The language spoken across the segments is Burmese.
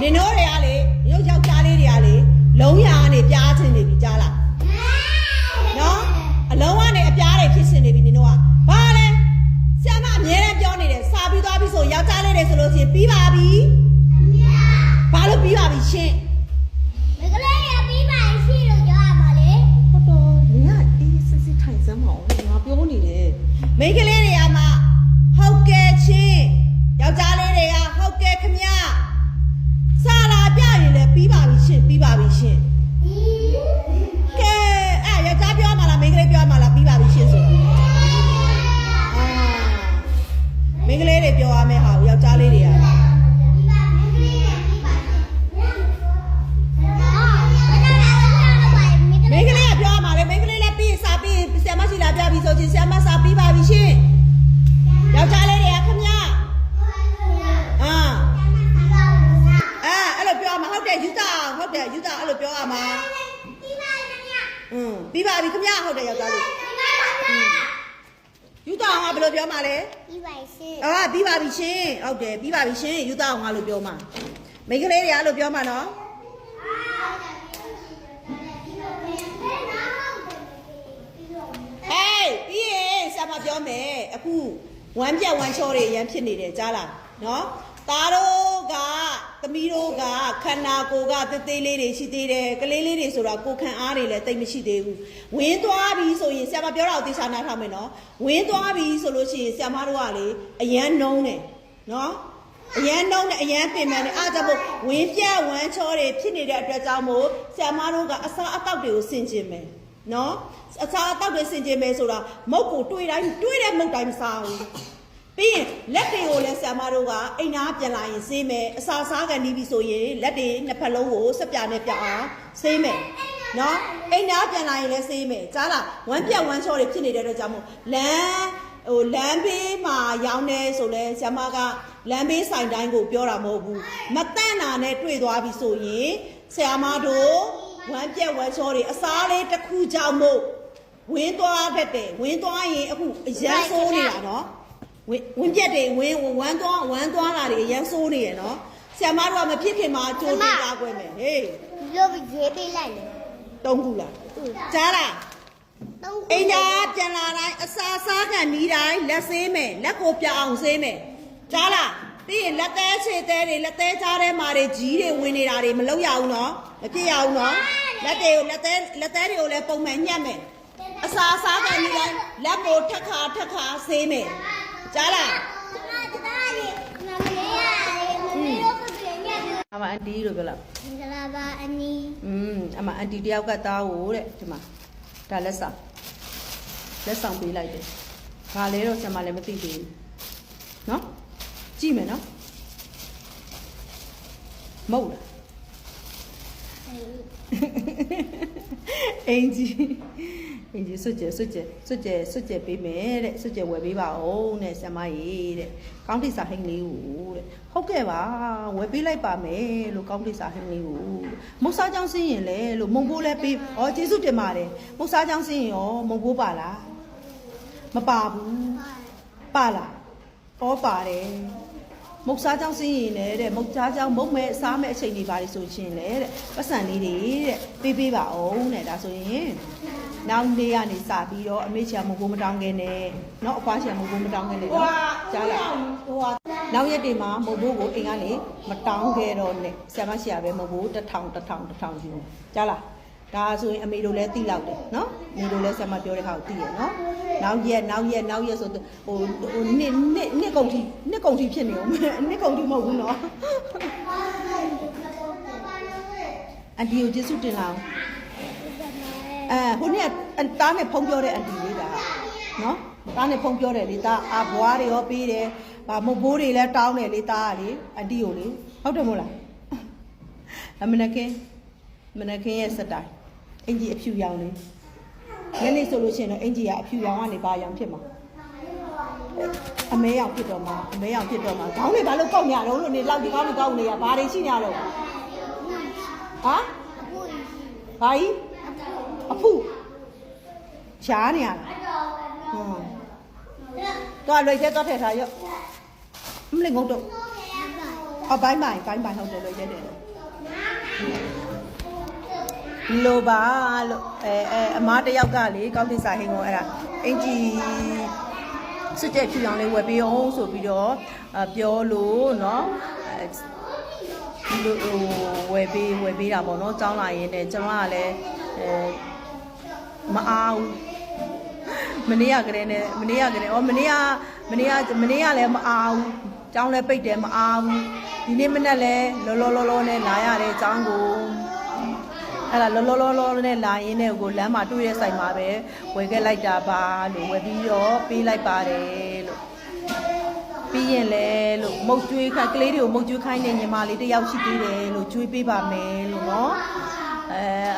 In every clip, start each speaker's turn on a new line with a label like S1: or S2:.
S1: နေနိုးတွေကလေရုပ်ယောက်ျားလေးတွေကလေလုံးရကနေပြားချင်နေပြီကြားလားနော်အလုံးကနေအပြားတွေဖြစ်နေပြီနေနိုးကဘာလဲဆရာမအမြဲတမ်းပြောနေတယ်စာပြီးသွားပြီဆိုယောက်ျားလေးတွေဆိုလို့ရှိရင်ပြီးပါပြီဘာလို့ပြီးပါပြီရှင်
S2: မကလေးရပြီးပါရှိလို့ပြောရမှာလေ
S1: ဟုတ်တော့နေကအေးစစ်စစ်ထိုင်စမ်းမအောင်ငါပြောနေတယ်မိန်းကလေးတွေကမှဟုတ်ကဲ့ချင်းယောက်ျားလေးတွေကဟုတ်ကဲ့ခမစာလာပြရင်လည်းပြီးပါပြီရှင်ပြီးပါပြီရှင်ကဲအဲ့ယောက်ျားပြောမှလားမိန်းကလေးပြောမှလားပြီးပါပြီရှင်ဆိုမိန်းကလေးတွေပြောရမယ့်ဟာကိုယောက်ျားလေးတွေကမိန်းကလေးကပြောမှလည်းမိန်းကလေးလည်းပြီးစာပြီးဆရာမရှိလာပြပြီဆိုချင်းဆရာမစာပြီးပါပြီရှင်ယောက်ျားလေးတွေကခမအဲ့လိုပြောမှာဟုတ်တယ်ယူတာဟုတ်တယ်ယူတာအဲ့လိုပြောရမှာပြီးပါပြီခမဟုတ်တယ်ယောက်ျားလေးယူတာငါဘယ်လိုပြောမှာလဲ
S2: ပြီးပါရှင်
S1: ပြီးပါပြီရှင်ဟုတ်တယ်ပြီးပါပြီရှင်ယူတာငါလို့ပြောမှာမိန်းကလေးတွေအဲ့လိုပြောမှာနော်ပြီးရင်ဆရာမပြောမယ်အခုဝမ်းပြက်ဝမ်းချောတွေရမ်းဖြစ်နေတယ်ကြားလားနော်သားတို့ကသမီးတို့ကခန္ဓာကိုယ်ကသေးသေးလေးတွေရှိသေးတယ်ကလေးလေးတွေဆိုတာကိုခံအားတွေလည်းတိတ်မရှိသေးဘူးဝင်းသွားပြီဆိုရင်ဆရာမပြောတာကိုသိချာနားထောင်မယ်နော်ဝင်းသွားပြီဆိုလို့ရှိရင်ဆရာမတို့ကလေအရန်နှုံးတယ်နော်အရန်နှုံးတယ်အရန်ပင်ပန်းတယ်အားကြောင့်ဝင်းပြက်ဝမ်းချောတွေဖြစ်နေတဲ့အတွက်ကြောင့်မို့ဆရာမတို့ကအစာအသောက်တွေကိုဆင်ခြင်မယ်နော်အစာအသောက်တွေဆင်ခြင်မယ်ဆိုတာမုတ်ကိုတွေးတိုင်းတွေးတဲ့မုတ်တိုင်းမစားဘူးပြီးရင်လက်တွေကိုလည်းဆရာမတို့ကအိမ်သားပြန်လာရင်ဆေးမယ်အစာစားကန်နေပြီဆိုရင်လက်တွေနှစ်ဖက်လုံးကိုစက်ပြနဲ့ပြအောင်ဆေးမယ်နော်အိမ်သားပြန်လာရင်လည်းဆေးမယ်ကြားလားဝမ်းပြက်ဝမ်းချောတွေဖြစ်နေတဲ့အတွက်ကြောင့်မို့လမ်းဘေးမှာရောင်းနေဆိုလဲဆရာမကလမ်းဘေးဆိုင်တိုင်းကိုပြောတာမဟုတ်ဘူးမတန့်တာနဲ့တွေ့သွားပြီဆိုရင်ဆရာမတို့ဝမ်းပြက်ဝမ်းချောတွေအစားလေးတစ်ခုကြောင့်မို့ဝင်းသွားတတ်တယ်ဝင်းသွားရင်အခုအရန်ဆိုးနေတာနော်ဝင်းပြက်တွေဝမ်းသွားတာတွေအရန်ဆိုးနေရနော်ဆရာမတို့ကမဖြစ်ခင်မှာကြိုးတင်လာခွင့်မယ်ဟေး
S2: လို့ရေးပေးလိုက်လေ
S1: 3ခုလားကြားလားအိမ်သားပြန်လာတိုင်းအစာစားခံနီးတိုင်းလက်ဆေးမယ်လက်ကိုပြအောင်ဆေးမယ်ကြားလားပြီးရင်လက်သေးခြေသေးတွေလက်သေးကြားထဲမှာတွေကြီးတွေဝင်နေတာတွေမလုပ်ရဘူးနော်မဖြစ်ရဘူးနော်လက်သေးတွေကိုလည်းပုံမှန်ညှက်မယ်အစာစားခံနီးတိုင်းလက်ကိုထက်ခါဆေးမယ်ကြားလားအမအန်တီလို့ပြောလား
S2: မင်္ဂလာပါအနီ
S1: အမအန်တီတယောက်ကသားကိုတဲ့ဒီမှာဒါလက်ဆောင်ပေးလိုက်တယ်ဘာလဲတော့ဆရာမလည်းမသိသေးဘူးနော်ကြည့်မယ်နော်မဟုတ်လားအင်ကြီးစွတ်ကြဲပေးမယ်တဲ့စွတ်ကြဲဝယ်ပေးပါဦးတဲ့ဆရာမကြီးတဲ့ကောင်းတိစာဟိန်းလေးကိုတဲ့ဟုတ်ကဲ့ပါဝယ်ပေးလိုက်ပါမယ်လို့ကောင်းတိစာဟိန်းလေးကိုမုတ်စားချောင်းစင်းရင်လေလို့မုံဘိုးလည်းပေးကျေးဇူးတင်ပါတယ်မုတ်စားချောင်းစင်းရင်ရောမုံဘိုးပါလားမပါဘူးပါလားပါတယ်မုတ်စားချောင်းစင်းရင်လေတဲ့မုတ်စားချောင်းမုတ်မဲ့စားမဲ့အချိန်တွေပါလေဆိုရှင်လေတဲ့ပတ်စံလေးတွေတဲ့ပေးပါအောင်တဲ့ဒါဆိုရင်နောက်နေ့ကနေစပြီးတော့အမေချာမဘိုးမတောင်းခဲ့နဲ့เนาะအဖွားချာမဘိုးမတောင်းခဲ့နဲ့ကြားလားနောက်ရက်တွေမှာမဘိုးကိုအိမ်ကနေမတောင်းခဲ့တော့နဲ့ဆရာမရှိရပဲမဘိုး1000ယူကြားလားဒါဆိုရင်အမေတို့လည်းသိလောက်တယ်เนาะအမေတို့လည်းဆရာမပြောတဲ့ဟာကိုသိရเนาะနောက်ရက်ဆိုဟိုနှစ်ကုန်ထိဖြစ်နေအောင်နှစ်ကုန်ထိမဟုတ်ဘူးเนาะအန်တီကိုကျေးဇူးတင်လာအောင်ဟိုနေ့တားနဲ့ဖုံးပြောတဲ့အန်တီလေးဒါနော်တားနဲ့ဖုံးပြောတယ်လေတားဘွားတွေရောပေးတယ်မဘိုးတွေလည်းတောင်းတယ်လေတားကလေအန်တီကိုလေဟုတ်တယ်မို့လားမနခင်ရဲ့စတိုင်အင်ကြီးအဖြူရောင်လေညနေဆိုလို့ရှိရင်တော့အင်ကြီးကအဖြူရောင်ကနေဘာရောင်ဖြစ်မှာအမဲရောင်ဖြစ်တော့မှာခေါင်းတွေဘာလို့ကောက်ညာတော့လို့နေလောက်ဒီကောင်းနေရဘာတွေရှိညာတော့ဟာဘာကြီးအဖူရှားနေရလားတော့လွိတ်သေးတော့ထည့်ထားရောမလေးငုတ်တော့ အော်ဘိုင်းဟုတ်တယ်လို့ရက်တယ်လိုပါလို့အမားတယောက်ကလေကောက်တိစာဟင်းကိုအဲ့ဒါအင်ကြီးစစ်တဲ့ဖြူအောင်လေးဝယ်ပေးအောင်ဆိုပြီးတော့ပြောလို့เนาะဝယ်ပေးတာပေါ့เนาะចောင်းလာရင်းနဲ့ကျမကလည်းမအားဘူးမနေ့ကလည်းလည်းမအားဘူးចောင်းလည်းပိတ်တယ်မအားဘူးဒီနေ့မနေ့လည်းလောနဲ့လာရတယ်ចောင်းကိုအဲ့ဒါလောနဲ့လာရင်းနဲ့ကိုလမ်းမှာတွေ့ရဆိုင်မှာပဲဝယ်ခဲ့လိုက်တာပါလို့ဝယ်ပြီးတော့ပေးလိုက်ပါတယ်လို့ပြီးရင်လဲလို့မုတ်ကျွေးကလေးတွေကိုမုတ်ကျွေးခိုင်းနေညီမလေးတယောက်ရှိသေးတယ်လို့ကျွေးပေးပါမယ်လို့เนาะ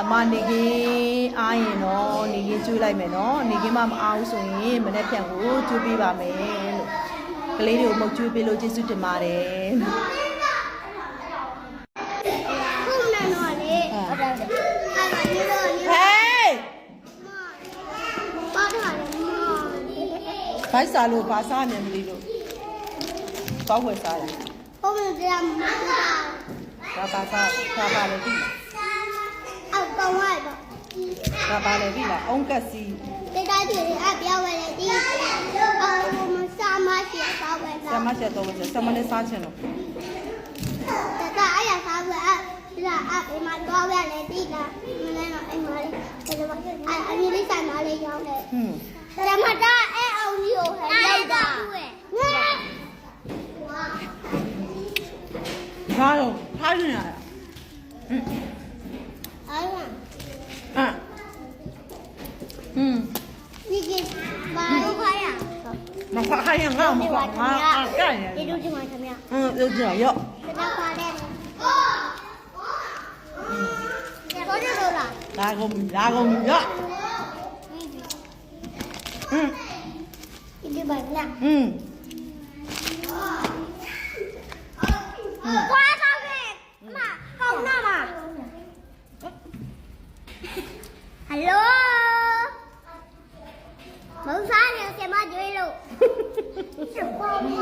S1: အမနေကင်းအားရင်တော့နေကင်းကျွေးလိုက်မယ်เนาะနေကင်းမမအားဘူးဆိုရင်မနေ့ဖြန်ကိုကျွေးပေးပါမယ်လို့ကလေးတွေကိုမုတ်ကျွေးပေးလို့ကျေးဇူးတင်ပါတယ်ဘိုက်စားလို့ဘာစားနေမလို့ကောက်ဝယ်စားတယ်
S2: ဟုတ်တယ်ကြာမ
S1: ဒါဘာစားပါလေပြီ
S2: အောက်ကောင်းလိုက်ပါ
S1: ဒါပါလေပြီလားအုံးကက်စီ
S2: တိတ်တိုက်တွေအပြောင်းဝယ်တယ်ဒီအော်မစားမရှိတော့ဝယ်တာ
S1: စားမရှိတော့ဝယ်စားမနဲ့စားချင်တော့
S2: ဒါအဲ့ရစားဝယ်ဒီလားအိမ်မှာတော့ဝယ်လေဒီလားမလဲတော့အိမ်မှာလေအမြင်လေးဆိုင်မှာလေးရောင်းတယ်ဒါမှတော့အဲ့အောင်ကြီးကိုဟဲ့ရောက်တာ
S1: ထားတော့ထားနေရတာ
S2: ဒီကဘာလို့ခိုင်းရ
S1: မခိုင်းရငါမကောင်းငါကဲ့
S2: ဒီလိုဒီမှာသမီး
S1: လို့ကြရော့
S2: ဒါပါတဲ့ဘောရလို့လား
S1: လာကုန်ရော့
S2: ဒီဘာလဲကွာဆောက်ခဲ့မကောင်းနာမဟယ်လိုမဟုတ်စားနေဆရာမကြွေးလို့ပေါ်ပြီ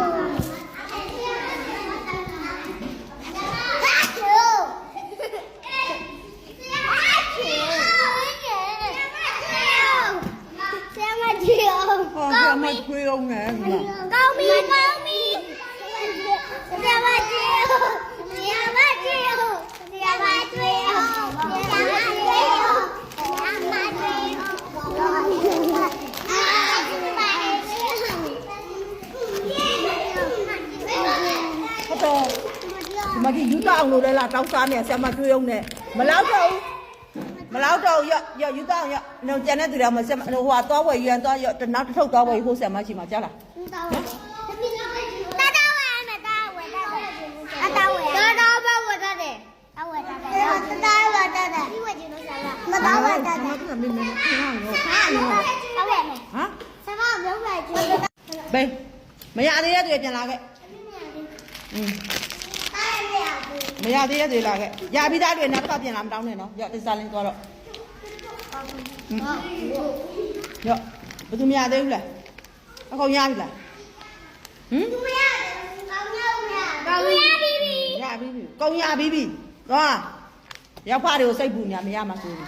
S1: မထွေးအောင်နဲ့
S2: ကောင်းပြီဆရာမကြီးဆရာမကြီး
S1: မကြီးယူတောင်းလို့လဲလားတောင်းစားနေဆရာမထွေးအောင်နဲ့မလောက်တော့ရယူတောင်းရနော်ကျန်တဲ့သူတွေမှာဟိုဟာသွားဝယ်ရန်သွားရနောက်တစ်ထုပ်သွားဝယ်ဟိုဆရာမရှိမှာကြားလားဘေးမရသေးတဲ့တွေပြန်လာခဲ့မရသေးတဲ့တွေလာခဲ့ရပြီးသားတွေနောက်တစ်ခါပြန်လာမတောင်းနဲ့နော်ရော့တိစားလင်းသွားတော့ရော့ဘယ်သူမရသေးဘူးလားအကုန်ရပြီလား
S2: ကောင်းရပြီ
S1: ကောင်းရပြီသွားရောက်ဖားတွေကိုစိတ်ပူညာမရမှာဆိုရင်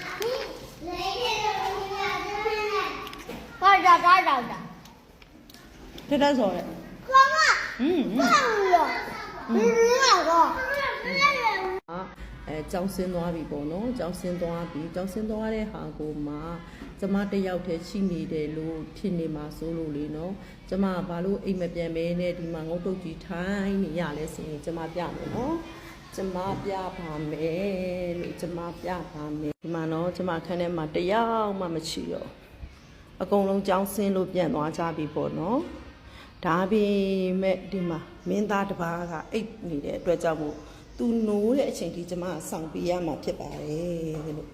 S2: ဘာသာတာ
S1: တက်ဆော်တဲ့
S2: ကောင်းဘာလို့
S1: ကျောင်းဆင်းသွားပြီပေါ့နော်ကျောင်းဆင်းသွားတဲ့ဟာကိုမှကျမတယောက်တည်းရှိနေတယ်လို့ဖြစ်နေမှာစိုးလို့လေနော်ကျမဘာလို့အိမ်မပြန်မဲနဲ့ဒီမှာငုတ်တုတ်ကြီးထိုင်းနေရလဲဆိုရင်ကျမပြမယ်နော်ကျမပြပါမယ်လို့ဒီမှာနော်ကျမခန်းထဲမှာတယောက်မှမရှိတော့အကုန်လုံးကျောင်းဆင်းလို့ပြန်သွားကြပြီပေါ့နော်ဒါပေမဲ့ဒီမှာမင်းသားတစ်ပါးကအိတ်နေတဲ့အတွက်ကြောင့်မို့သူနိုးတဲ့အချိန်ထိကျမဆောင်ပေးရမှာဖြစ်ပါတယ်လို့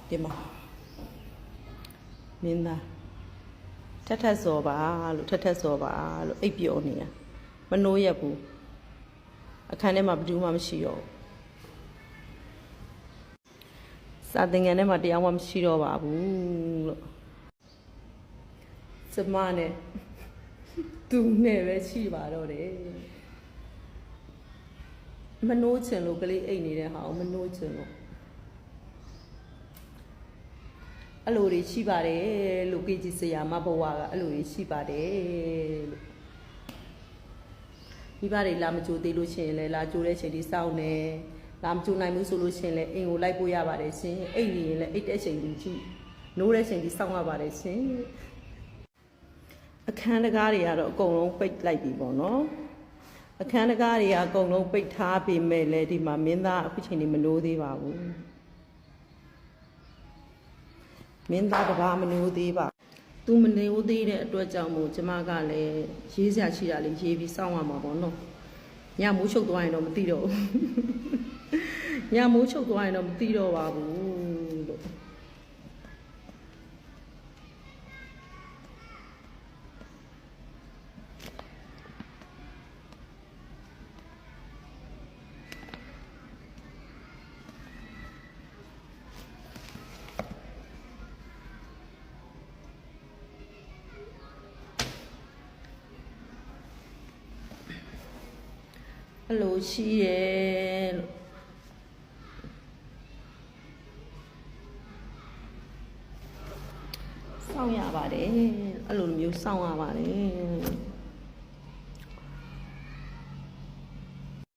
S1: ဒီမှာမင်းသားထက်စော်ပါလို့အိပ်ပျော်နေတာမနိုးရဘူးအခန်းထဲမှာဘယ်သူမှမရှိတော့စာသင်ခန်းထဲမှာတရားမှမရှိတော့ပါဘူးလို့ကျမနဲ့သူနဲ့ပဲရှိပါတော့တယ်
S3: မနှိုးချင်လို့ကလေးအိတ်နေတဲ့ဟာကိုမနှိုးချင်လို့အဲ့လိုတွေရှိပါတယ်လို့ KG ဆရာမဘဝကအဲ့လိုတွေရှိပါတယ်လို့မိဘတွေလာမကြိုသေးလို့ရှိရင်လည်းလာကြိုတဲ့ချိန်ဒီစောင့်နေလာမကြိုနိုင်ဘူးဆိုလို့ရှိရင်လည်းအိမ်ကိုလိုက်ပို့ရပါတယ်ရှင်အိတ်နေရင်လည်းအိတ်တဲ့ချိန်ဒီကြည့်နိုးတဲ့ချိန်ဒီစောင့်ရပါတယ်ရှင်အခန်းတကားတွေကတော့အကုန်လုံးပိတ်လိုက်ပြီပေါ့နော်အခန်းတကားတွေကအကုန်လုံးပိတ်ထားပေမဲ့လည်းဒီမှာမင်းသားအခုချိန်ဒီမနိုးသေးပါဘူးမင်းသားတပါမနိုးသေးပါသူမနိုးသေးတဲ့အတွက်ကြောင့်မို့ကျမကလည်းရေးစရာရှိတာလေးရေးပြီးစောင့်ရမှာပေါ့နော်ညမိုးချုပ်သွားရင်တော့မသိတော့ဘူးညမိုးချုပ်သွားရင်တော့မသိတော့ပါဘူးလို့အဲ့လိုရှိရဲ့လို့စောင့်ရပါတယ်အဲ့လိုမျိုးစောင့်ရပါတယ်